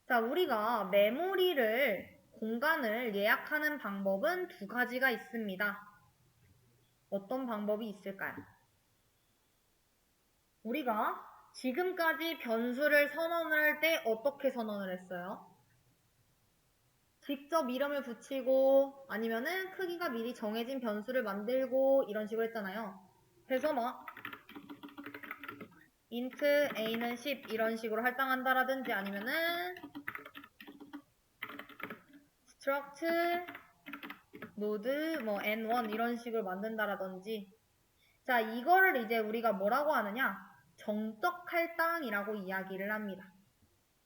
자, 우리가 메모리를, 공간을 예약하는 방법은 두 가지가 있습니다. 어떤 방법이 있을까요? 우리가 지금까지 변수를 선언을 할 때 어떻게 선언을 했어요? 직접 이름을 붙이고 아니면은 크기가 미리 정해진 변수를 만들고 이런 식으로 했잖아요. 그래서 막 int a는 10 이런 식으로 할당한다라든지 아니면은 struct node 뭐 n1 이런 식으로 만든다라든지. 자, 이거를 이제 우리가 뭐라고 하느냐? 정적 할당이라고 이야기를 합니다.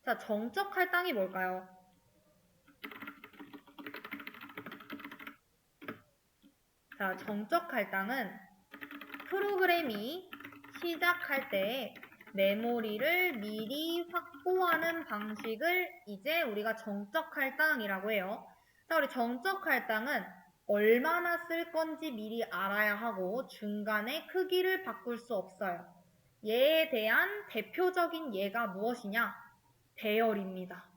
자, 정적 할당이 뭘까요? 자, 정적 할당은 프로그램이 시작할 때 메모리를 미리 확보하는 방식을 이제 우리가 정적 할당이라고 해요. 자, 우리 정적 할당은 얼마나 쓸 건지 미리 알아야 하고 중간에 크기를 바꿀 수 없어요. 얘에 대한 대표적인 예가 무엇이냐? 배열입니다.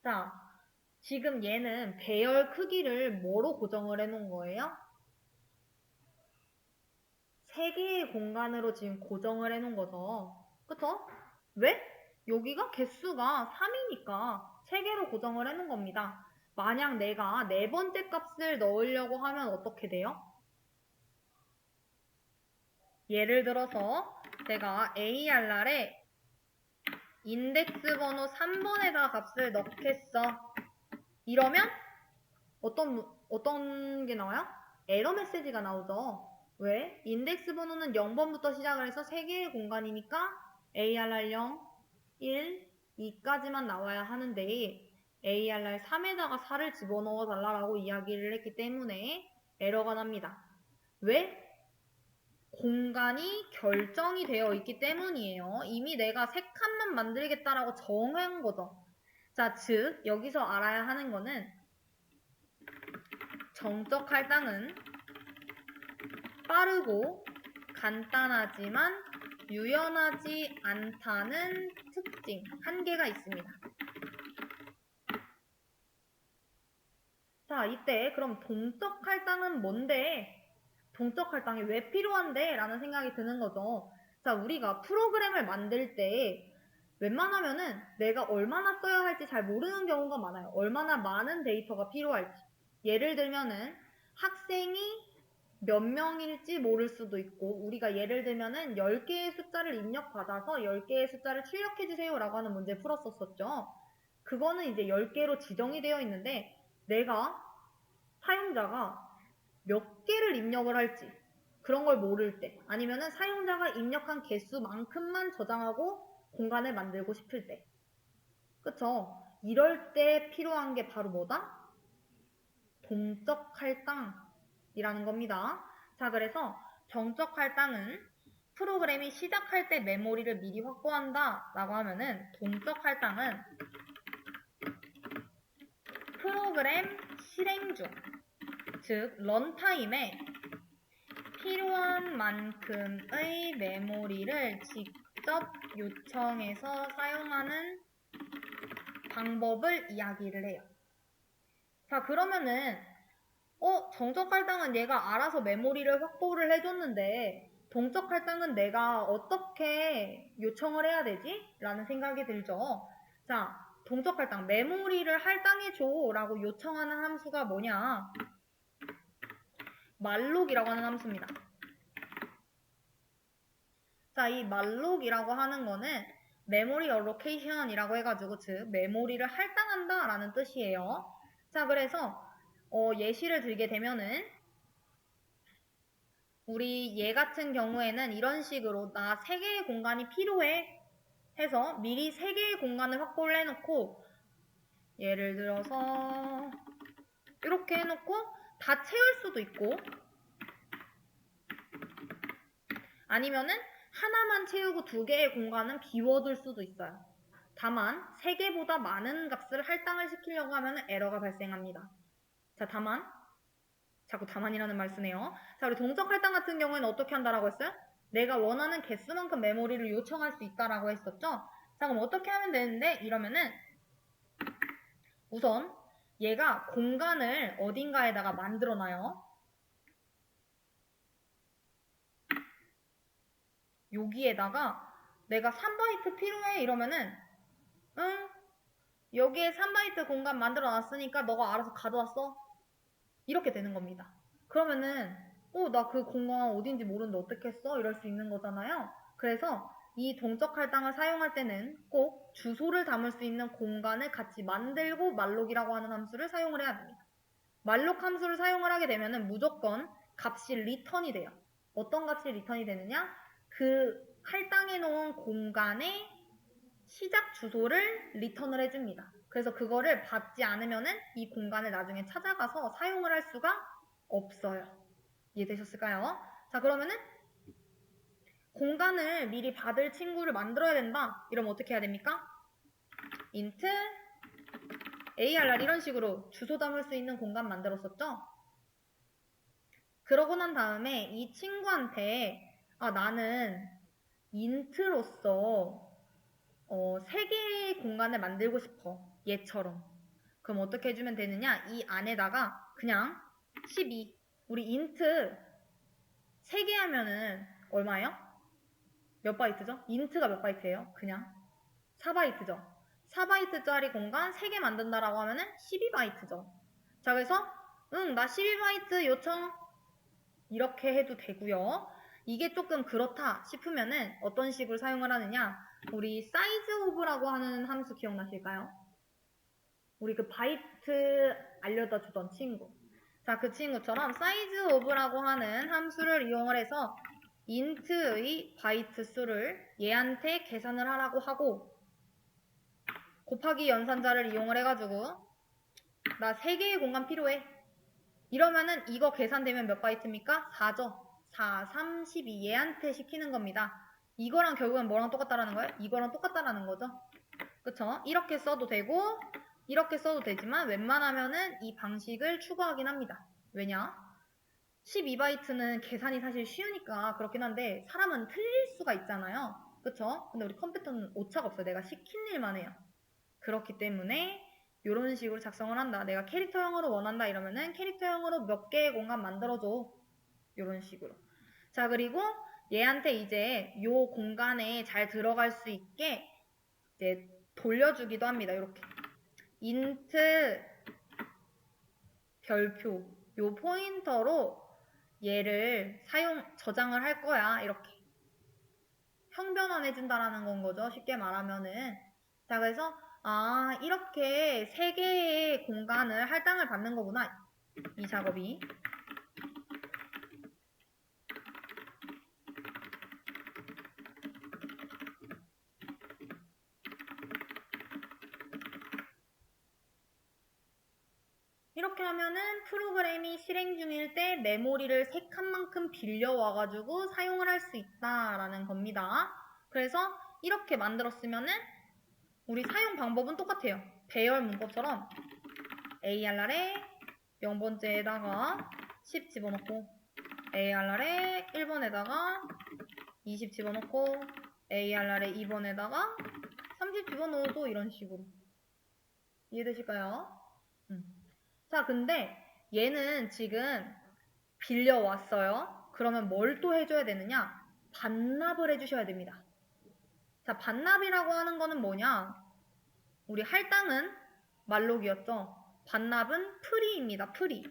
자, 지금 얘는 배열 크기를 뭐로 고정을 해놓은 거예요? 3개의 공간으로 지금 고정을 해놓은 거죠. 그쵸? 왜? 여기가 개수가 3이니까 3개로 고정을 해놓은 겁니다. 만약 내가 4번째 값을 넣으려고 하면 어떻게 돼요? 예를 들어서 제가 ARR에 인덱스 번호 3번에다 값을 넣겠어. 이러면 어떤 게 나와요? 에러 메시지가 나오죠. 왜? 인덱스 번호는 0번부터 시작을 해서 3개의 공간이니까 ARR 0, 1, 2까지만 나와야 하는데 ARR 3에다가 4를 집어넣어 달라고 이야기를 했기 때문에 에러가 납니다. 왜? 공간이 결정이 되어 있기 때문이에요. 이미 내가 3칸만 만들겠다라고 정한 거죠. 자, 즉 여기서 알아야 하는 거는 정적 할당은 빠르고 간단하지만 유연하지 않다는 특징, 한계가 있습니다. 자, 이때 그럼 동적 할당은 뭔데? 동적 할당이 왜 필요한데? 라는 생각이 드는 거죠. 자, 우리가 프로그램을 만들 때 웬만하면은 내가 얼마나 써야 할지 잘 모르는 경우가 많아요. 얼마나 많은 데이터가 필요할지. 예를 들면은 학생이 몇 명일지 모를 수도 있고, 우리가 예를 들면은 10개의 숫자를 입력받아서 10개의 숫자를 출력해주세요 라고 하는 문제 풀었었죠. 그거는 이제 10개로 지정이 되어 있는데 내가 사용자가 몇 개를 입력을 할지 그런 걸 모를 때, 아니면은 사용자가 입력한 개수만큼만 저장하고 공간을 만들고 싶을 때, 그쵸? 이럴 때 필요한 게 바로 뭐다? 동적 할당이라는 겁니다. 자, 그래서 정적 할당은 프로그램이 시작할 때 메모리를 미리 확보한다 라고 하면은, 동적 할당은 프로그램 실행 중, 즉 런타임에 필요한 만큼의 메모리를 직접 요청해서 사용하는 방법을 이야기를 해요. 자, 그러면은 정적 할당은 얘가 알아서 메모리를 확보를 해줬는데 동적 할당은 내가 어떻게 요청을 해야 되지? 라는 생각이 들죠. 자, 동적 할당, 메모리를 할당해줘 라고 요청하는 함수가 뭐냐? malloc 이라고 하는 함수입니다. 자, 이 malloc 이라고 하는 거는 memory allocation이라고 해가지고 즉 메모리를 할당한다 라는 뜻이에요. 자, 그래서 예시를 들게 되면은 우리 얘 같은 경우에는 이런 식으로 나 3개의 공간이 필요해 해서 미리 3개의 공간을 확보를 해놓고, 예를 들어서 이렇게 해놓고 다 채울 수도 있고 아니면은 하나만 채우고 2개의 공간은 비워둘 수도 있어요. 다만 3개보다 많은 값을 할당을 시키려고 하면 에러가 발생합니다. 자, 다만 자꾸 다만이라는 말 쓰네요. 자, 우리 동적 할당 같은 경우에는 어떻게 한다라고 했어요? 내가 원하는 개수만큼 메모리를 요청할 수 있다라고 했었죠? 자, 그럼 어떻게 하면 되는데? 이러면은 우선 얘가 공간을 어딘가에다가 만들어놔요. 여기에다가 내가 3바이트 필요해 이러면은 응? 여기에 3바이트 공간 만들어 놨으니까 너가 알아서 가져왔어. 이렇게 되는 겁니다. 그러면은 나 그 공간 어딘지 모르는데 어떻게 써? 이럴 수 있는 거잖아요. 그래서 이 동적 할당을 사용할 때는 꼭 주소를 담을 수 있는 공간을 같이 만들고 malloc 이라고 하는 함수를 사용을 해야 됩니다. malloc 함수를 사용을 하게 되면은 무조건 값이 리턴이 돼요. 어떤 값이 리턴이 되느냐? 그 할당해 놓은 공간의 시작 주소를 리턴을 해줍니다. 그래서 그거를 받지 않으면은 이 공간을 나중에 찾아가서 사용을 할 수가 없어요. 이해되셨을까요? 자, 그러면은 공간을 미리 받을 친구를 만들어야 된다. 이러면 어떻게 해야 됩니까? int arr 이런 식으로 주소 담을 수 있는 공간 만들었었죠? 그러고 난 다음에 이 친구한테 나는 int로서 3개의 공간을 만들고 싶어. 얘처럼. 그럼 어떻게 해주면 되느냐? 이 안에다가 그냥 12. 우리 int 3개 하면은 얼마예요? 몇 바이트죠? int가 몇 바이트예요? 그냥 4바이트죠. 4바이트짜리 공간 3개 만든다라고 하면은 12바이트죠. 자, 그래서 나 12바이트 요청 이렇게 해도 되고요. 이게 조금 그렇다 싶으면은 어떤 식으로 사용을 하느냐? 우리 size of라고 하는 함수 기억나실까요? 우리 그 바이트 알려다 주던 친구. 자, 그 친구처럼 size of라고 하는 함수를 이용을 해서 int의 바이트 수를 얘한테 계산을 하라고 하고 곱하기 연산자를 이용을 해가지고 나 3개의 공간 필요해. 이러면은 이거 계산되면 몇 바이트입니까? 4죠. 4, 3, 12 얘한테 시키는 겁니다. 이거랑 결국엔 뭐랑 똑같다라는 거예요? 이거랑 똑같다라는 거죠. 그쵸? 이렇게 써도 되고 이렇게 써도 되지만 웬만하면은 이 방식을 추구하긴 합니다. 왜냐? 12바이트는 계산이 사실 쉬우니까 그렇긴 한데 사람은 틀릴 수가 있잖아요. 그쵸? 근데 우리 컴퓨터는 오차가 없어요. 내가 시킨 일만 해요. 그렇기 때문에 이런 식으로 작성을 한다. 내가 캐릭터형으로 원한다 이러면은 캐릭터형으로 몇 개의 공간 만들어줘. 이런 식으로. 자, 그리고 얘한테 이제 요 공간에 잘 들어갈 수 있게 이제 돌려주기도 합니다. 이렇게. int 별표 요 포인터로 얘를 저장을 할 거야. 이렇게. 형변환해준다라는 건 거죠. 쉽게 말하면은. 자, 그래서 이렇게 3개의 공간을 할당을 받는 거구나. 이 작업이. 이렇게 하면은 프로그램이 실행 중일 때 메모리를 3칸만큼 빌려와가지고 사용을 할 수 있다라는 겁니다. 그래서 이렇게 만들었으면은 우리 사용 방법은 똑같아요. 배열 문법처럼 ARR에 0번째에다가 10 집어넣고 ARR에 1번에다가 20 집어넣고 ARR에 2번에다가 30 집어넣어도 이런 식으로. 이해되실까요? 자, 근데 얘는 지금 빌려왔어요. 그러면 뭘 또 해줘야 되느냐? 반납을 해주셔야 됩니다. 자, 반납이라고 하는 거는 뭐냐? 우리 할당은 말록이었죠? 반납은 프리입니다. 프리.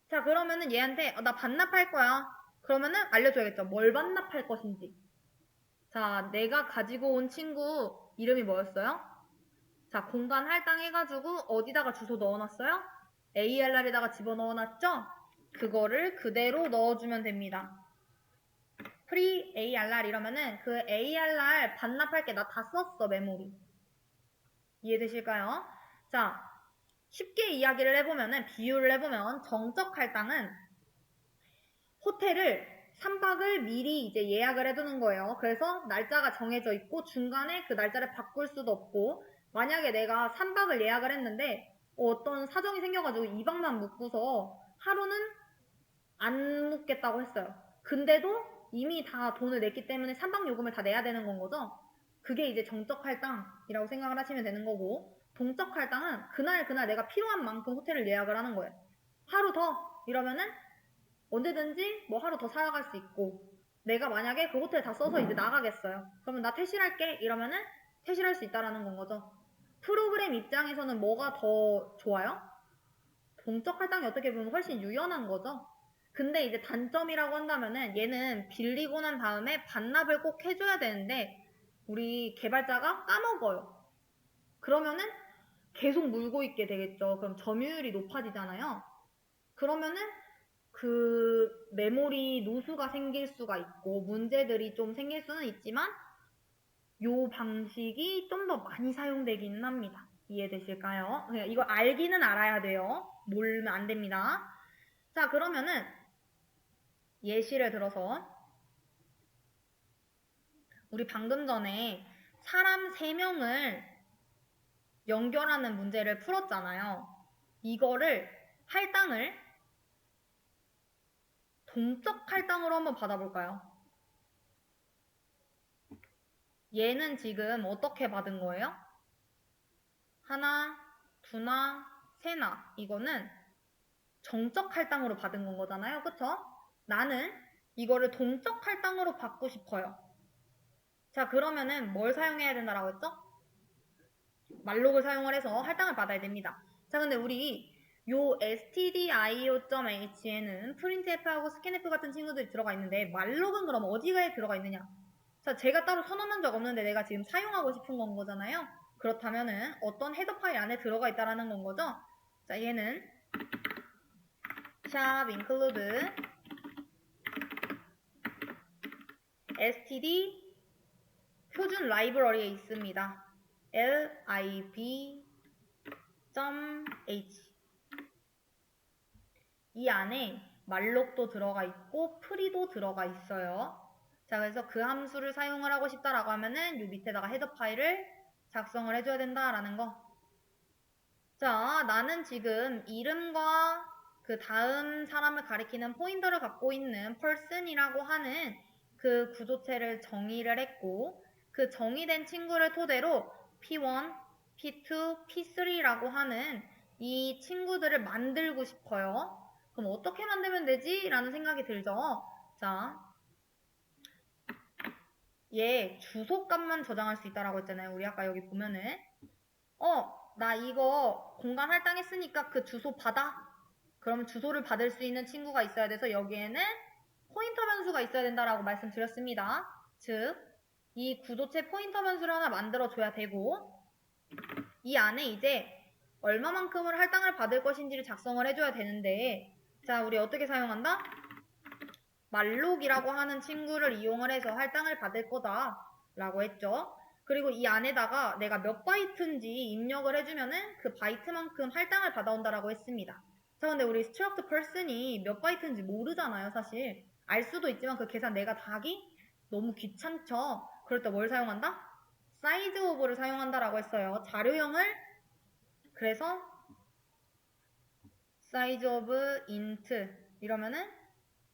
자, 그러면은 얘한테 나 반납할 거야. 그러면은 알려줘야겠죠? 뭘 반납할 것인지. 자, 내가 가지고 온 친구 이름이 뭐였어요? 자, 공간 할당해가지고 어디다가 주소 넣어놨어요? ARR에다가 집어넣어놨죠? 그거를 그대로 넣어주면 됩니다. free ARR 이러면은 그 ARR 반납할 게 나 다 썼어, 메모리. 이해되실까요? 자, 쉽게 이야기를 해보면은, 비유를 해보면 정적 할당은 호텔을 3박을 미리 이제 예약을 해두는 거예요. 그래서 날짜가 정해져 있고 중간에 그 날짜를 바꿀 수도 없고 만약에 내가 3박을 예약을 했는데 어떤 사정이 생겨가지고 2박만 묵고서 하루는 안 묵겠다고 했어요. 근데도 이미 다 돈을 냈기 때문에 3박 요금을 다 내야 되는 건 거죠. 그게 이제 정적 할당이라고 생각을 하시면 되는 거고, 동적 할당은 그날 내가 필요한 만큼 호텔을 예약을 하는 거예요. 하루 더 이러면은 언제든지 뭐 하루 더 살아갈 수 있고, 내가 만약에 그 호텔 다 써서 이제 나가겠어요. 그러면 나 퇴실할게 이러면은 퇴실할 수 있다라는 건 거죠. 프로그램 입장에서는 뭐가 더 좋아요? 동적 할당이 어떻게 보면 훨씬 유연한 거죠. 근데 이제 단점이라고 한다면은 얘는 빌리고 난 다음에 반납을 꼭 해줘야 되는데 우리 개발자가 까먹어요. 그러면은 계속 물고 있게 되겠죠. 그럼 점유율이 높아지잖아요. 그러면은 그 메모리 노수가 생길 수가 있고 문제들이 좀 생길 수는 있지만 요 방식이 좀 더 많이 사용되기는 합니다. 이해되실까요? 이거 알기는 알아야 돼요. 모르면 안 됩니다. 자, 그러면은 예시를 들어서 우리 방금 전에 사람 3명을 연결하는 문제를 풀었잖아요. 이거를 할당을 동적 할당으로 한번 받아볼까요? 얘는 지금 어떻게 받은 거예요? 하나, 두나, 세나. 이거는 정적 할당으로 받은 건 거잖아요. 그쵸? 나는 이거를 동적 할당으로 받고 싶어요. 자, 그러면은 뭘 사용해야 된다라고 했죠? 말록을 사용을 해서 할당을 받아야 됩니다. 자, 근데 우리 요 stdio.h에는 printf하고 scanf 같은 친구들이 들어가 있는데 말록은 그럼 어디에 들어가 있느냐? 자, 제가 따로 선언한 적 없는데 내가 지금 사용하고 싶은 건 거잖아요. 그렇다면은 어떤 헤더 파일 안에 들어가 있다라는 건 거죠. 자, 얘는 샵 include std 표준 라이브러리에 있습니다. lib.h 이 안에 말록도 들어가 있고 프리도 들어가 있어요. 자, 그래서 그 함수를 사용을 하고 싶다라고 하면은 이 밑에다가 헤더 파일을 작성을 해줘야 된다라는 거. 자, 나는 지금 이름과 그 다음 사람을 가리키는 포인터를 갖고 있는 person이라고 하는 그 구조체를 정의를 했고 그 정의된 친구를 토대로 P1, P2, P3라고 하는 이 친구들을 만들고 싶어요. 그럼 어떻게 만들면 되지? 라는 생각이 들죠. 자, 얘 주소값만 저장할 수 있다라고 했잖아요. 우리 아까 여기 보면은 나 이거 공간 할당했으니까 그 주소 받아. 그러면 주소를 받을 수 있는 친구가 있어야 돼서 여기에는 포인터 변수가 있어야 된다라고 말씀드렸습니다. 즉, 이 구조체 포인터 변수를 하나 만들어줘야 되고 이 안에 이제 얼마만큼을 할당을 받을 것인지를 작성을 해줘야 되는데 자, 우리 어떻게 사용한다? 말록이라고 하는 친구를 이용을 해서 할당을 받을 거다 라고 했죠. 그리고 이 안에다가 내가 몇 바이트인지 입력을 해주면은 그 바이트만큼 할당을 받아온다라고 했습니다. 자, 근데 우리 struct person이 몇 바이트인지 모르잖아요, 사실. 알 수도 있지만 그 계산 내가 다 하기 너무 귀찮죠. 그럴 때 뭘 사용한다? size of를 사용한다라고 했어요. 자료형을 그래서 size of int 이러면은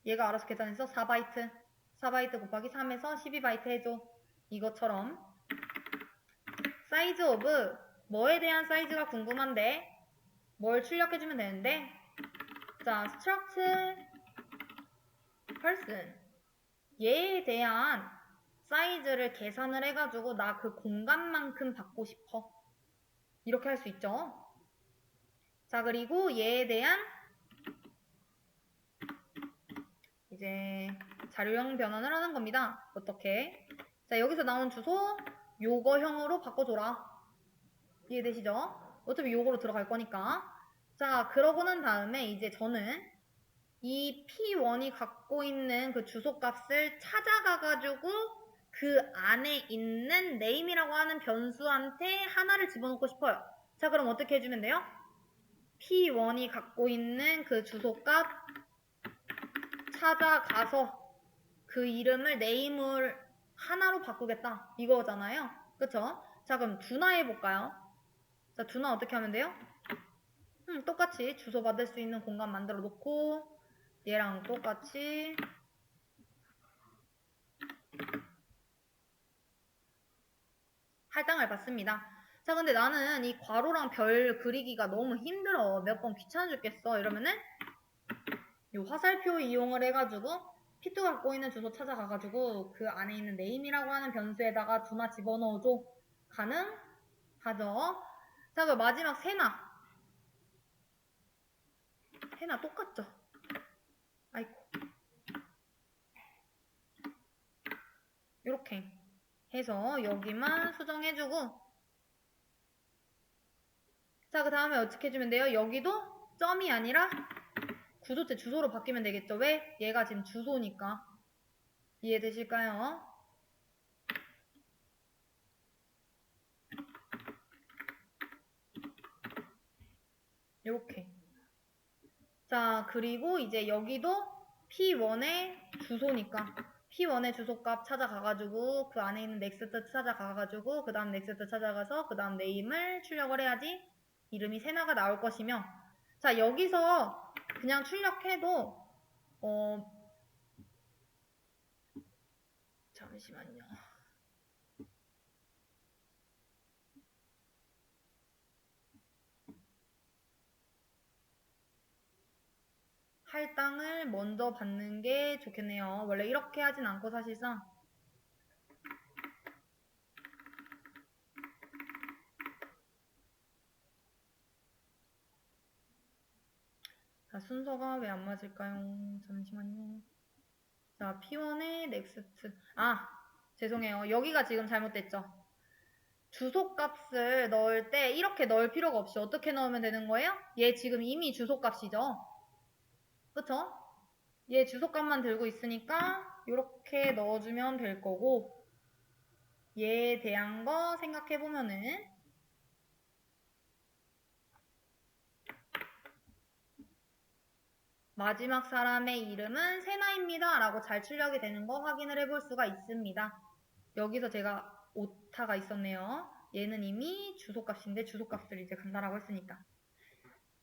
얘가 알아서 계산해서 4바이트 4바이트 곱하기 3에서 12바이트 해줘. 이것처럼 사이즈 오브 뭐에 대한 사이즈가 궁금한데 뭘 출력해주면 되는데 자, struct person 얘에 대한 사이즈를 계산을 해가지고 나 그 공간만큼 받고 싶어. 이렇게 할 수 있죠. 자, 그리고 얘에 대한 이제 자료형 변환을 하는 겁니다. 어떻게? 자, 여기서 나온 주소 요거형으로 바꿔줘라. 이해되시죠? 어차피 요거로 들어갈 거니까. 자, 그러고 난 다음에 이제 저는 이 P1이 갖고 있는 그 주소값을 찾아가가지고 그 안에 있는 name이라고 하는 변수한테 하나를 집어넣고 싶어요. 자, 그럼 어떻게 해주면 돼요? P1이 갖고 있는 그 주소값 찾아가서 그 이름을 name을 하나로 바꾸겠다. 이거잖아요. 그쵸? 자, 그럼 두나 해볼까요? 자, 두나 어떻게 하면 돼요? 똑같이 주소받을 수 있는 공간 만들어 놓고 얘랑 똑같이 할당을 받습니다. 자, 근데 나는 이 괄호랑 별 그리기가 너무 힘들어. 몇 번 귀찮아 죽겠어. 이러면은 이 화살표 이용을 해가지고 P2 갖고 있는 주소 찾아가가지고 그 안에 있는 name이라고 하는 변수에다가 두나 집어넣어줘. 가능하죠? 자, 그 마지막 세나. 세나 똑같죠? 아이고. 이렇게 해서 여기만 수정해주고 자, 그 다음에 어떻게 해주면 돼요? 여기도 점이 아니라 구조체 주소로 바뀌면 되겠죠? 왜? 얘가 지금 주소니까. 이해되실까요? 이렇게. 자, 그리고 이제 여기도 P1의 주소니까 P1의 주소값 찾아가가지고 그 안에 있는 넥스트 찾아가가지고 그 다음 넥스트 찾아가서 그 다음 네임을 출력을 해야지 이름이 세나가 나올 것이며 자, 여기서 그냥 출력해도 잠시만요. 할당을 먼저 받는 게 좋겠네요. 원래 이렇게 하진 않고 사실상 자, 순서가 왜 안 맞을까요? 잠시만요. 자, P1의 넥스트. 아, 죄송해요. 여기가 지금 잘못됐죠. 주소값을 넣을 때 이렇게 넣을 필요가 없이 어떻게 넣으면 되는 거예요? 얘 지금 이미 주소값이죠. 그쵸? 얘 주소값만 들고 있으니까 이렇게 넣어주면 될 거고 얘에 대한 거 생각해보면은 마지막 사람의 이름은 세나입니다 라고 잘 출력이 되는 거 확인을 해볼 수가 있습니다. 여기서 제가 오타가 있었네요. 얘는 이미 주소값인데 주소값을 이제 간다라고 했으니까.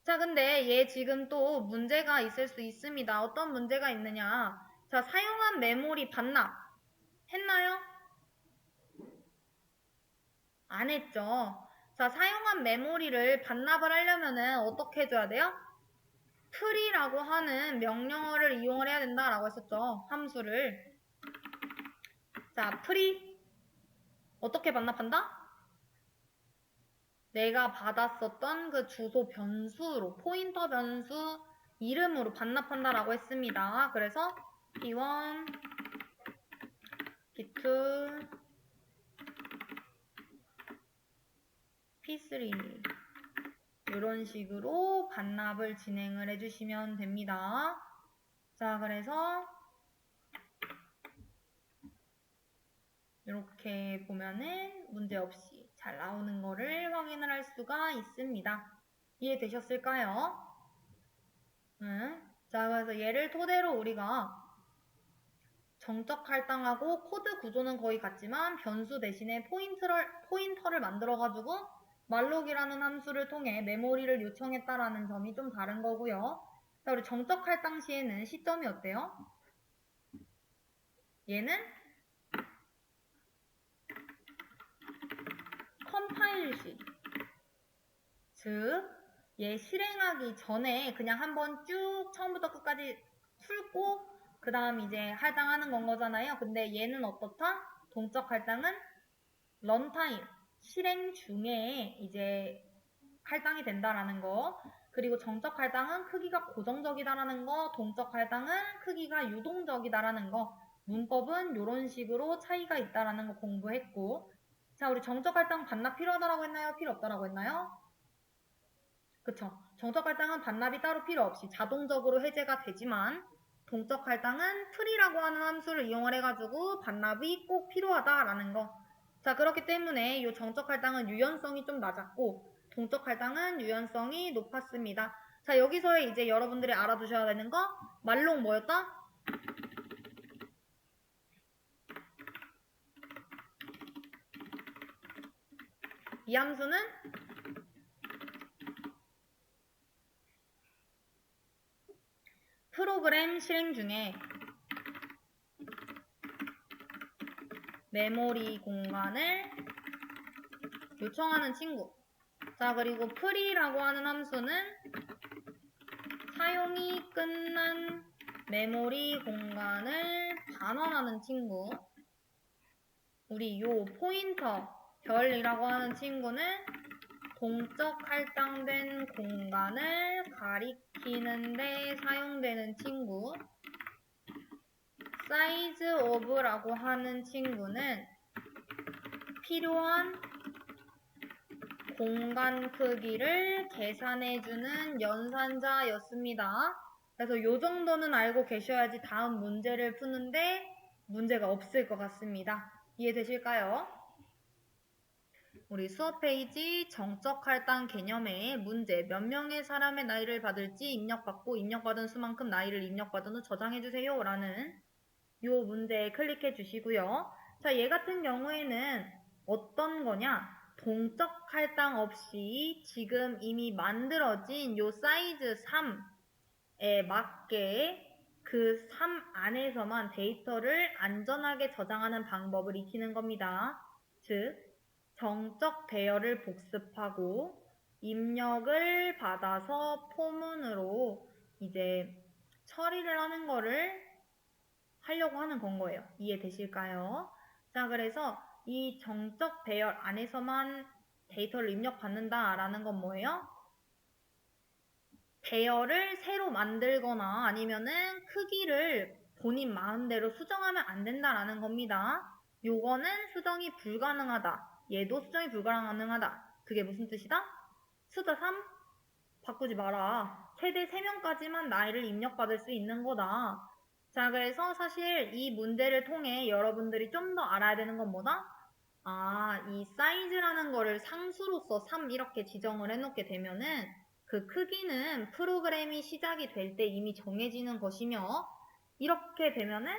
자, 근데 얘 지금 또 문제가 있을 수 있습니다. 어떤 문제가 있느냐. 자, 사용한 메모리 반납 했나요? 안 했죠. 자, 사용한 메모리를 반납을 하려면은 어떻게 해줘야 돼요? free라고 하는 명령어를 이용을 해야 된다라고 했었죠. 함수를. 자, free 어떻게 반납한다? 내가 받았었던 그 주소 변수로 포인터 변수 이름으로 반납한다라고 했습니다. 그래서 P1, P2, P3 이런 식으로 반납을 진행을 해주시면 됩니다. 자, 그래서 이렇게 보면은 문제없이 잘 나오는 거를 확인을 할 수가 있습니다. 이해되셨을까요? 자, 그래서 얘를 토대로 우리가 정적 할당하고 코드 구조는 거의 같지만 변수 대신에 포인터를 만들어가지고 말록이라는 함수를 통해 메모리를 요청했다라는 점이 좀 다른 거고요. 자, 우리 정적 할당 시에는 시점이 어때요? 얘는 컴파일 시. 즉, 얘 실행하기 전에 그냥 한번 쭉 처음부터 끝까지 풀고 그 다음 이제 할당하는 건 거잖아요. 근데 얘는 어떻다? 동적 할당은 런타임, 실행 중에 이제 할당이 된다라는 거. 그리고 정적 할당은 크기가 고정적이다라는 거, 동적 할당은 크기가 유동적이다라는 거. 문법은 이런 식으로 차이가 있다라는 거 공부했고. 자, 우리 정적 할당 반납 필요하다라고 했나요? 필요 없다라고 했나요? 그쵸. 정적 할당은 반납이 따로 필요 없이 자동적으로 해제가 되지만 동적 할당은 free라고 하는 함수를 이용을 해가지고 반납이 꼭 필요하다라는 거. 자, 그렇기 때문에 이 정적 할당은 유연성이 좀 낮았고 동적 할당은 유연성이 높았습니다. 자, 여기서의 이제 여러분들이 알아두셔야 되는 거 말록 뭐였다? 이 함수는 프로그램 실행 중에 메모리 공간을 요청하는 친구. 자, 그리고 free라고 하는 함수는 사용이 끝난 메모리 공간을 반환하는 친구. 우리 요 포인터 별이라고 하는 친구는 동적 할당된 공간을 가리키는데 사용되는 친구. size of라고 하는 친구는 필요한 공간 크기를 계산해주는 연산자였습니다. 그래서 요 정도는 알고 계셔야지 다음 문제를 푸는데 문제가 없을 것 같습니다. 이해되실까요? 우리 수업 페이지 정적 할당 개념의 문제 몇 명의 사람의 나이를 받을지 입력받고 입력받은 수만큼 나이를 입력받은 후 저장해주세요 라는 요 문제에 클릭해 주시고요. 자, 얘 같은 경우에는 어떤 거냐? 동적 할당 없이 지금 이미 만들어진 요 사이즈 3에 맞게 그 3 안에서만 데이터를 안전하게 저장하는 방법을 익히는 겁니다. 즉, 정적 배열을 복습하고 입력을 받아서 포문으로 이제 처리를 하는 거를 하려고 하는 건 거예요. 이해되실까요? 자, 그래서 이 정적 배열 안에서만 데이터를 입력받는다라는 건 뭐예요? 배열을 새로 만들거나 아니면은 크기를 본인 마음대로 수정하면 안 된다라는 겁니다. 요거는 수정이 불가능하다. 얘도 수정이 불가능하다. 그게 무슨 뜻이다? 숫자 3 바꾸지 마라. 최대 3명까지만 나이를 입력받을 수 있는 거다. 자, 그래서 사실 이 문제를 통해 여러분들이 좀 더 알아야 되는 건 뭐다? 이 사이즈라는 거를 상수로서 3 이렇게 지정을 해놓게 되면은 그 크기는 프로그램이 시작이 될 때 이미 정해지는 것이며 이렇게 되면은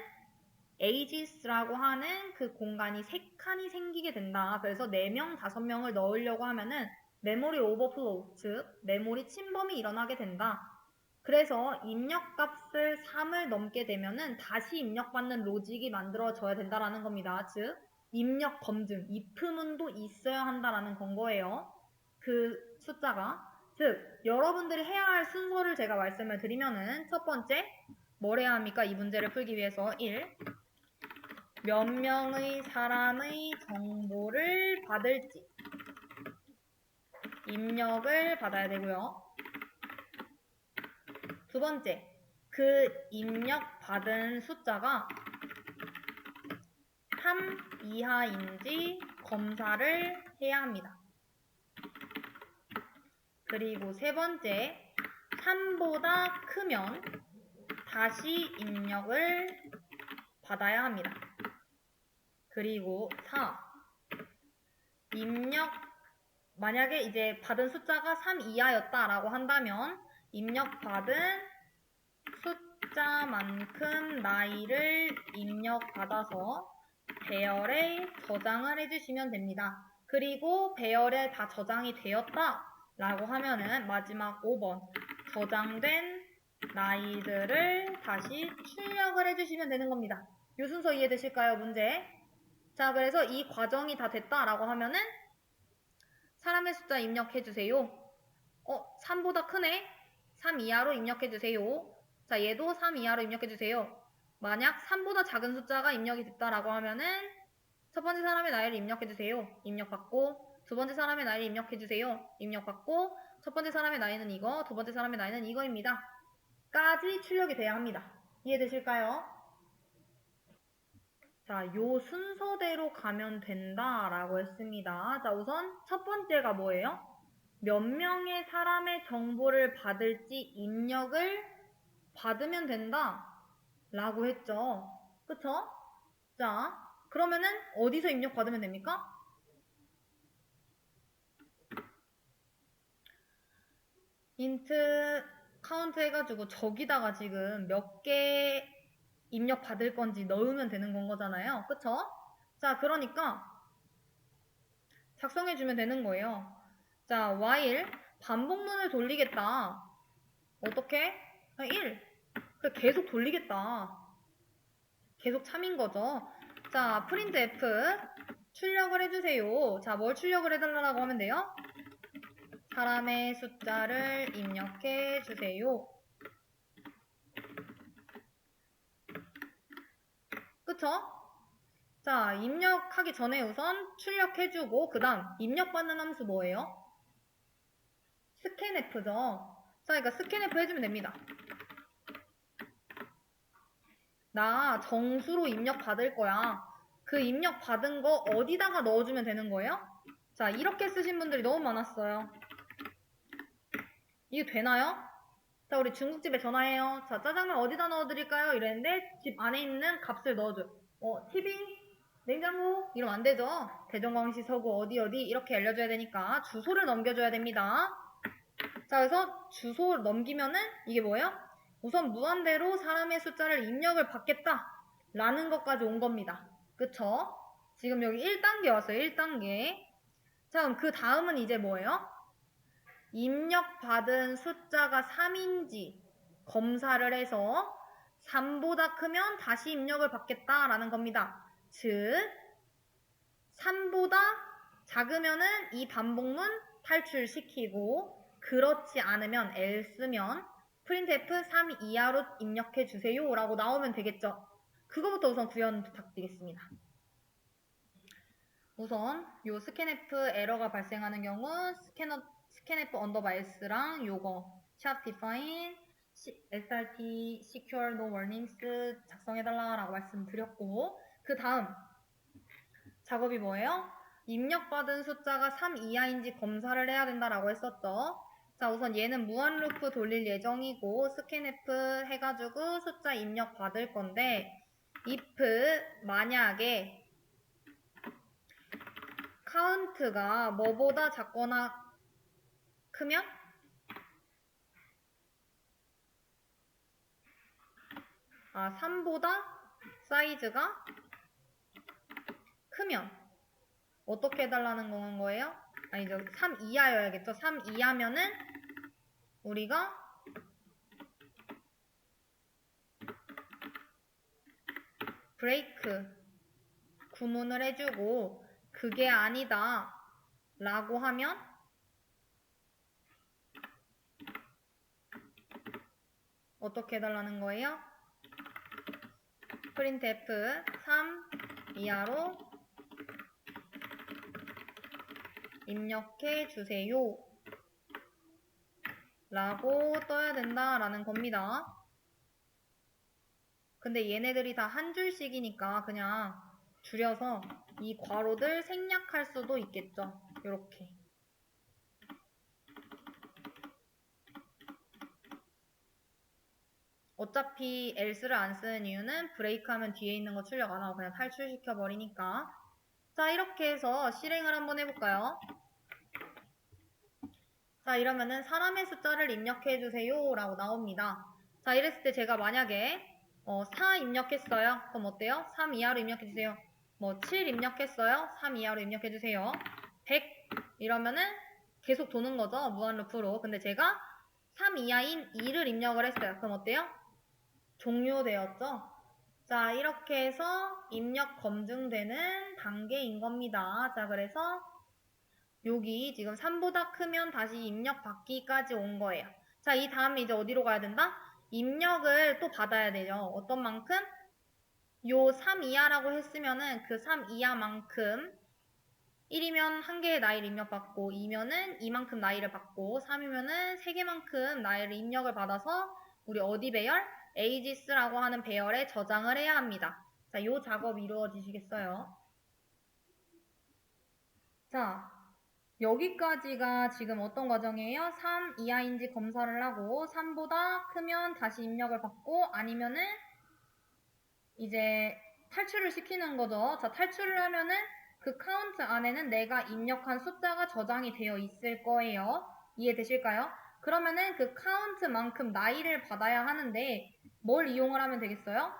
ages라고 하는 그 공간이 3칸이 생기게 된다. 그래서 4명, 5명을 넣으려고 하면은 메모리 오버플로우, 즉 메모리 침범이 일어나게 된다. 그래서 입력값을 3을 넘게 되면은 다시 입력받는 로직이 만들어져야 된다라는 겁니다. 즉 입력 검증, if문도 있어야 한다라는 건 거예요. 그 숫자가. 즉 여러분들이 해야 할 순서를 제가 말씀을 드리면은 첫 번째 뭘 해야 합니까? 이 문제를 풀기 위해서 1. 몇 명의 사람의 정보를 받을지 입력을 받아야 되고요. 두 번째, 그 입력받은 숫자가 3 이하인지 검사를 해야 합니다. 그리고 세 번째, 3보다 크면 다시 입력을 받아야 합니다. 그리고 4, 만약에 이제 받은 숫자가 3 이하였다라고 한다면 입력받은 숫자만큼 나이를 입력받아서 배열에 저장을 해주시면 됩니다. 그리고 배열에 다 저장이 되었다 라고 하면은 마지막 5번 저장된 나이들을 다시 출력을 해주시면 되는 겁니다. 이 순서 이해되실까요? 문제. 자, 그래서 이 과정이 다 됐다라고 하면은 사람의 숫자 입력해주세요. 3보다 크네? 3 이하로 입력해주세요. 자, 얘도 3 이하로 입력해주세요. 만약 3보다 작은 숫자가 입력이 됐다라고 하면은 첫 번째 사람의 나이를 입력해주세요. 입력받고 두 번째 사람의 나이를 입력해주세요. 입력받고 첫 번째 사람의 나이는 이거, 두 번째 사람의 나이는 이거입니다. 까지 출력이 돼야 합니다. 이해되실까요? 자, 요 순서대로 가면 된다라고 했습니다. 자, 우선 첫 번째가 뭐예요? 몇 명의 사람의 정보를 받을지 입력을 받으면 된다 라고 했죠. 그쵸? 자, 그러면은 어디서 입력 받으면 됩니까? 인트 카운트 해가지고 저기다가 지금 몇 개 입력 받을 건지 넣으면 되는 건 거잖아요. 그쵸? 자, 그러니까 작성해주면 되는 거예요. 자, while 반복문을 돌리겠다. 어떻게? 1. 계속 돌리겠다. 계속 참인 거죠. 자, printf 출력을 해주세요. 자, 뭘 출력을 해달라고 하면 돼요? 사람의 숫자를 입력해 주세요. 그쵸? 자, 입력하기 전에 우선 출력해주고 그 다음 입력받는 함수 뭐예요? scanf죠. 자, 그러니까 scanf 해주면 됩니다. 나 정수로 입력받을 거야. 그 입력받은 거 어디다가 넣어주면 되는 거예요? 자, 이렇게 쓰신 분들이 너무 많았어요. 이게 되나요? 자, 우리 중국집에 전화해요. 자, 짜장면 어디다 넣어드릴까요? 이랬는데 집 안에 있는 값을 넣어줘. TV, 냉장고 이러면 안 되죠. 대전광시 서구 어디 이렇게 알려줘야 되니까 주소를 넘겨줘야 됩니다. 자, 그래서 주소 넘기면은 이게 뭐예요? 우선 무한대로 사람의 숫자를 입력을 받겠다 라는 것까지 온 겁니다. 그쵸? 지금 여기 1단계 왔어요. 1단계. 자, 그럼 그 다음은 이제 뭐예요? 입력받은 숫자가 3인지 검사를 해서 3보다 크면 다시 입력을 받겠다라는 겁니다. 즉 3보다 작으면은 이 반복문 탈출시키고 그렇지 않으면 else면 printf 3 이하로 입력해 주세요 라고 나오면 되겠죠. 그거부터 우선 구현 부탁드리겠습니다. 우선 요 scanf 에러가 발생하는 경우 scanf underbarS랑 요거 sharp define srt secure no warnings 작성해달라 라고 말씀드렸고 그 다음 작업이 뭐예요? 입력받은 숫자가 3 이하인지 검사를 해야 된다라고 했었죠. 자, 우선 얘는 무한 루프 돌릴 예정이고 scanf 해가지고 숫자 입력 받을 건데 if 만약에 count가 뭐보다 작거나 크면 아 3보다 사이즈가 크면 어떻게 해달라는 거예요? 아니죠. 3 이하여야겠죠. 3 이하면은 우리가 브레이크 구문을 해주고 그게 아니다 라고 하면 어떻게 해달라는 거예요? printf 3 이하로 입력해 주세요 라고 떠야 된다라는 겁니다. 근데 얘네들이 다 한 줄씩이니까 그냥 줄여서 이 괄호들 생략할 수도 있겠죠. 요렇게. 어차피 else를 안 쓰는 이유는 브레이크 하면 뒤에 있는 거 출력 안 하고 그냥 탈출시켜 버리니까. 자, 이렇게 해서 실행을 한번 해볼까요? 자, 이러면은 사람의 숫자를 입력해 주세요 라고 나옵니다. 자, 이랬을 때 제가 만약에 4 입력했어요. 그럼 어때요? 3 이하로 입력해 주세요. 7 입력했어요. 3 이하로 입력해 주세요. 100 이러면은 계속 도는 거죠. 무한 루프로. 근데 제가 3 이하인 2를 입력을 했어요. 그럼 어때요? 종료되었죠? 자, 이렇게 해서 입력 검증되는 단계인 겁니다. 자, 그래서 여기 지금 3보다 크면 다시 입력 받기까지 온 거예요. 자, 이 다음에 이제 어디로 가야 된다? 입력을 또 받아야 되죠. 어떤 만큼? 요 3 이하라고 했으면은 그 3 이하만큼 1이면 1개의 나이를 입력받고 2면은 이만큼 나이를 받고 3이면은 3개만큼 나이를 입력을 받아서 우리 어디 배열? ages라고 하는 배열에 저장을 해야 합니다. 자, 요 작업 이루어지시겠어요? 자, 여기까지가 지금 어떤 과정이에요? 3 이하인지 검사를 하고 3보다 크면 다시 입력을 받고 아니면은 이제 탈출을 시키는 거죠. 자, 탈출을 하면은 그 카운트 안에는 내가 입력한 숫자가 저장이 되어 있을 거예요. 이해되실까요? 그러면은 그 카운트만큼 나이를 받아야 하는데 뭘 이용을 하면 되겠어요?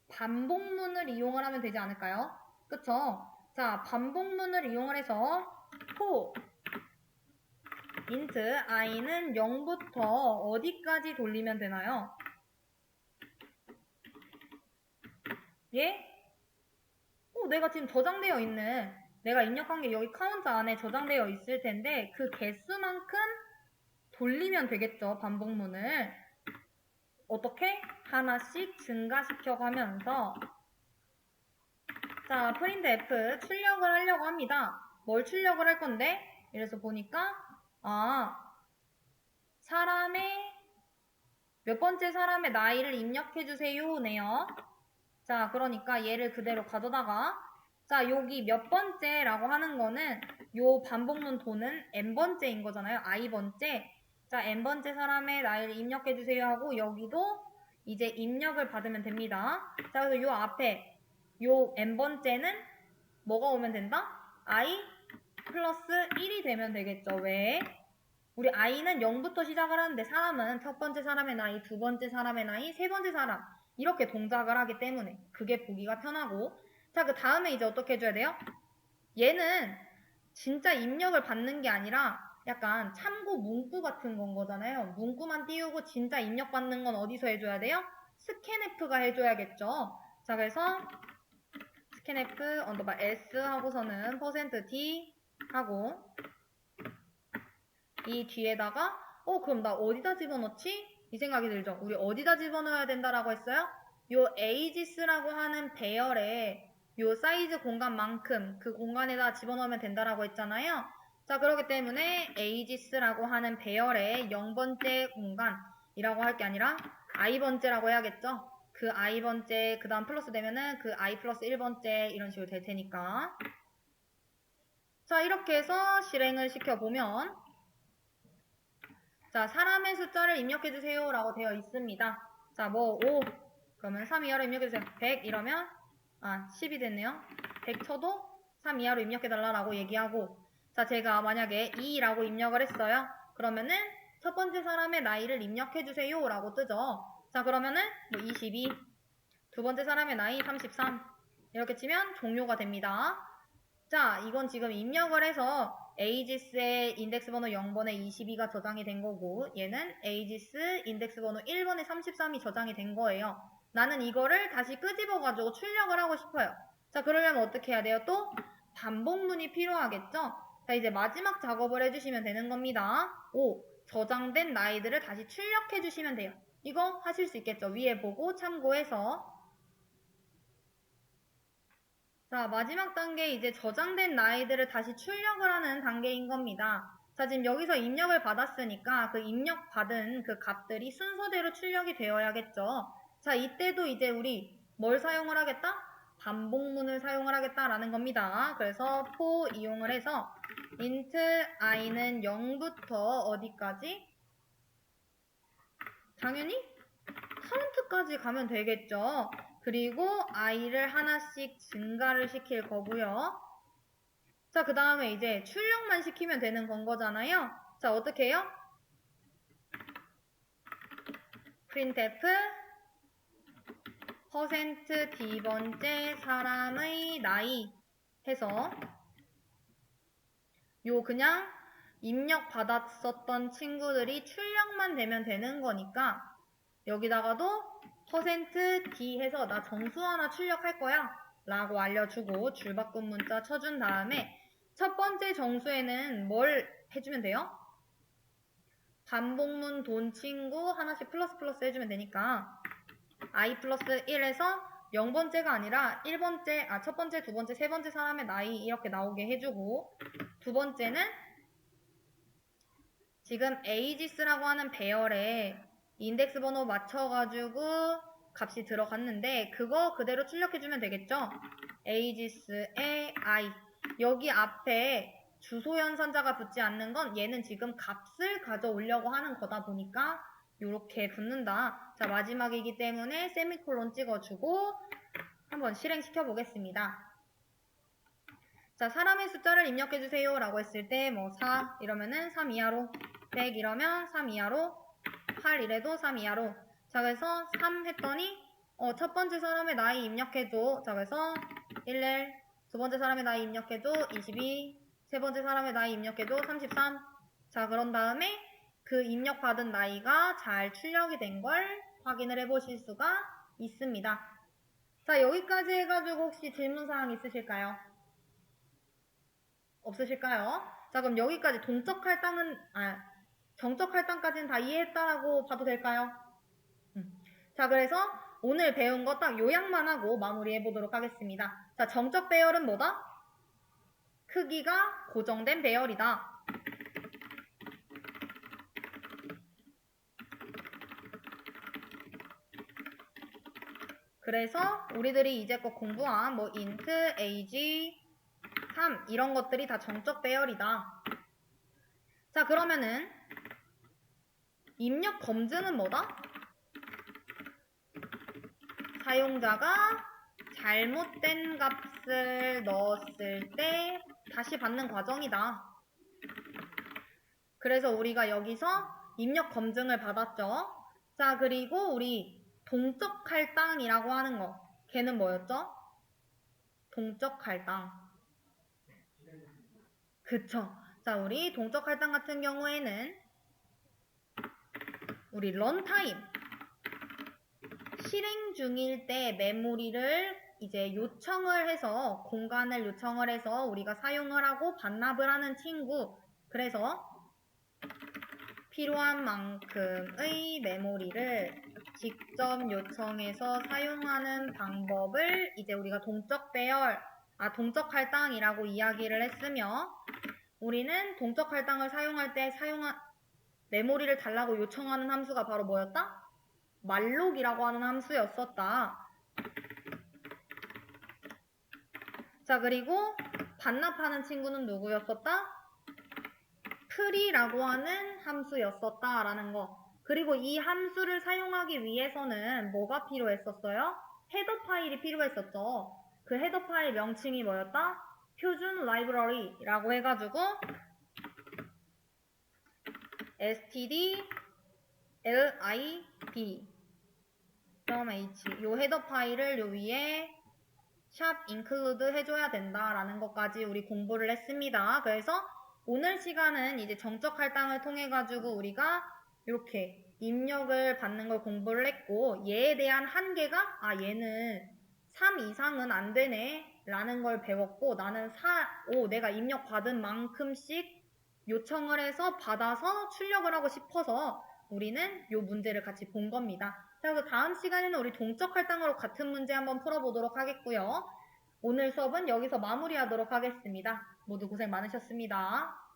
반복문을 이용을 하면 되지 않을까요? 그쵸? 자, 반복문을 이용을 해서 for int i는 0부터 어디까지 돌리면 되나요? 얘? 내가 지금 저장되어 있는, 내가 입력한 게 여기 카운트 안에 저장되어 있을 텐데 그 개수만큼 돌리면 되겠죠, 반복문을. 어떻게? 하나씩 증가시켜 가면서. 자, printf 출력을 하려고 합니다. 뭘 출력을 할 건데? 이래서 보니까 사람의 몇 번째 사람의 나이를 입력해 주세요 네요. 자, 그러니까 얘를 그대로 가져다가, 자, 여기 몇 번째라고 하는 거는 요 반복문 도는 n번째인 거잖아요. i번째. 자, n번째 사람의 나이를 입력해 주세요 하고 여기도 이제 입력을 받으면 됩니다. 자, 그래서 요 앞에 요 n번째는 뭐가 오면 된다? i 플러스 1이 되면 되겠죠. 왜? 우리 i는 0부터 시작을 하는데 사람은 첫 번째 사람의 나이, 두 번째 사람의 나이, 세 번째 사람 이렇게 동작을 하기 때문에 그게 보기가 편하고. 자, 그 다음에 이제 어떻게 해줘야 돼요? 얘는 진짜 입력을 받는 게 아니라 약간 참고 문구 같은 건 거잖아요. 문구만 띄우고 진짜 입력 받는 건 어디서 해줘야 돼요? 스캔f가 해줘야겠죠. 자, 그래서 scanf 언더바 s 하고서는 %d 하고 이 뒤에다가 그럼 나 어디다 집어넣지? 이 생각이 들죠. 우리 어디다 집어넣어야 된다라고 했어요? 요 ages라고 하는 배열에 요 사이즈 공간만큼 그 공간에다 집어넣으면 된다라고 했잖아요. 자, 그렇기 때문에 ages라고 하는 배열에 0번째 공간이라고 할 게 아니라 i번째라고 해야겠죠. 그 i번째 그 다음 플러스 되면은 그 i 플러스 1번째 이런 식으로 될 테니까. 자, 이렇게 해서 실행을 시켜보면, 자, 사람의 숫자를 입력해주세요 라고 되어 있습니다. 자, 5 그러면 3 이하로 입력해주세요. 100 이러면 10이 됐네요. 100 쳐도 3 이하로 입력해달라고 얘기하고, 자, 제가 만약에 2라고 입력을 했어요. 그러면은 첫 번째 사람의 나이를 입력해주세요 라고 뜨죠. 자, 그러면은 22, 두 번째 사람의 나이 33 이렇게 치면 종료가 됩니다. 자, 이건 지금 입력을 해서 ages의 인덱스 번호 0번에 22가 저장이 된 거고, 얘는 ages 인덱스 번호 1번에 33이 저장이 된 거예요. 나는 이거를 다시 끄집어가지고 출력을 하고 싶어요. 자, 그러려면 어떻게 해야 돼요? 또 반복문이 필요하겠죠? 자, 이제 마지막 작업을 해주시면 되는 겁니다. 저장된 나이들을 다시 출력해 주시면 돼요. 이거 하실 수 있겠죠? 위에 보고 참고해서. 자, 마지막 단계 이제 저장된 나이들을 다시 출력을 하는 단계인 겁니다. 자, 지금 여기서 입력을 받았으니까 그 입력 받은 그 값들이 순서대로 출력이 되어야겠죠. 자, 이때도 이제 우리 뭘 사용을 하겠다? 반복문을 사용을 하겠다라는 겁니다. 그래서 for 이용을 해서 int i는 0부터 어디까지? 당연히 카운트까지 가면 되겠죠. 그리고 i를 하나씩 증가를 시킬 거고요. 자, 그 다음에 이제 출력만 시키면 되는 건 거잖아요. 자, 어떻게 해요? printf %d번째 사람의 나이 해서 요 그냥 입력 받았었던 친구들이 출력만 되면 되는 거니까 여기다가도 %d 해서 나 정수 하나 출력할 거야 라고 알려주고 줄바꿈 문자 쳐준 다음에 첫 번째 정수에는 뭘 해주면 돼요? 반복문 돈 친구 하나씩 플러스 플러스 해주면 되니까 i 플러스 1에서 0번째가 아니라 1번째, 첫 번째, 두 번째, 세 번째 사람의 나이 이렇게 나오게 해주고, 두 번째는 지금 ages라고 하는 배열에 인덱스 번호 맞춰가지고 값이 들어갔는데 그거 그대로 출력해주면 되겠죠? ages의 i 여기 앞에 주소 연산자가 붙지 않는 건 얘는 지금 값을 가져오려고 하는 거다 보니까 이렇게 붙는다. 자, 마지막이기 때문에 세미콜론 찍어주고 한번 실행시켜 보겠습니다. 자, 사람의 숫자를 입력해주세요 라고 했을 때 4 이러면은 3 이하로, 100 이러면 3 이하로, 8 이래도 3 이하로. 자, 그래서 3 했더니 첫 번째 사람의 나이 입력해줘. 자, 그래서 11, 두 번째 사람의 나이 입력해줘. 22, 세 번째 사람의 나이 입력해줘. 33. 자, 그런 다음에 그 입력받은 나이가 잘 출력이 된 걸 확인을 해보실 수가 있습니다. 자, 여기까지 해가지고 혹시 질문사항 있으실까요? 없으실까요? 자, 그럼 여기까지 정적 할당까지는 다 이해했다라고 봐도 될까요? 자, 그래서 오늘 배운 거 딱 요약만 하고 마무리해 보도록 하겠습니다. 자, 정적 배열은 뭐다? 크기가 고정된 배열이다. 그래서 우리들이 이제껏 공부한 뭐 int, age, 3 이런 것들이 다 정적 배열이다. 자, 그러면은 입력 검증은 뭐다? 사용자가 잘못된 값을 넣었을 때 다시 받는 과정이다. 그래서 우리가 여기서 입력 검증을 받았죠. 자, 그리고 우리 동적 할당이라고 하는 거. 걔는 뭐였죠? 동적 할당. 그쵸. 자, 우리 동적 할당 같은 경우에는 우리 런타임 실행 중일 때 메모리를 이제 요청을 해서 공간을 요청을 해서 우리가 사용을 하고 반납을 하는 친구. 그래서 필요한 만큼의 메모리를 직접 요청해서 사용하는 방법을 이제 우리가 동적 배열, 동적 할당이라고 이야기를 했으며 우리는 동적 할당을 사용할 때 메모리를 달라고 요청하는 함수가 바로 뭐였다? 말록이라고 하는 함수였었다. 자, 그리고 반납하는 친구는 누구였었다? 풀이라고 하는 함수였었다라는 거. 그리고 이 함수를 사용하기 위해서는 뭐가 필요했었어요? 헤더 파일이 필요했었죠. 그 헤더 파일 명칭이 뭐였다? 표준 라이브러리라고 해가지고 std lib.h 요 헤더 파일을 요 위에 샵 include 해줘야 된다라는 것까지 우리 공부를 했습니다. 그래서 오늘 시간은 이제 정적 할당을 통해 가지고 우리가 이렇게 입력을 받는 걸 공부를 했고 얘에 대한 한계가 얘는 3 이상은 안 되네 라는 걸 배웠고 나는 내가 입력 받은 만큼씩 요청을 해서 받아서 출력을 하고 싶어서 우리는 이 문제를 같이 본 겁니다. 자, 그래서 다음 시간에는 우리 동적 할당으로 같은 문제 한번 풀어보도록 하겠고요. 오늘 수업은 여기서 마무리하도록 하겠습니다. 모두 고생 많으셨습니다.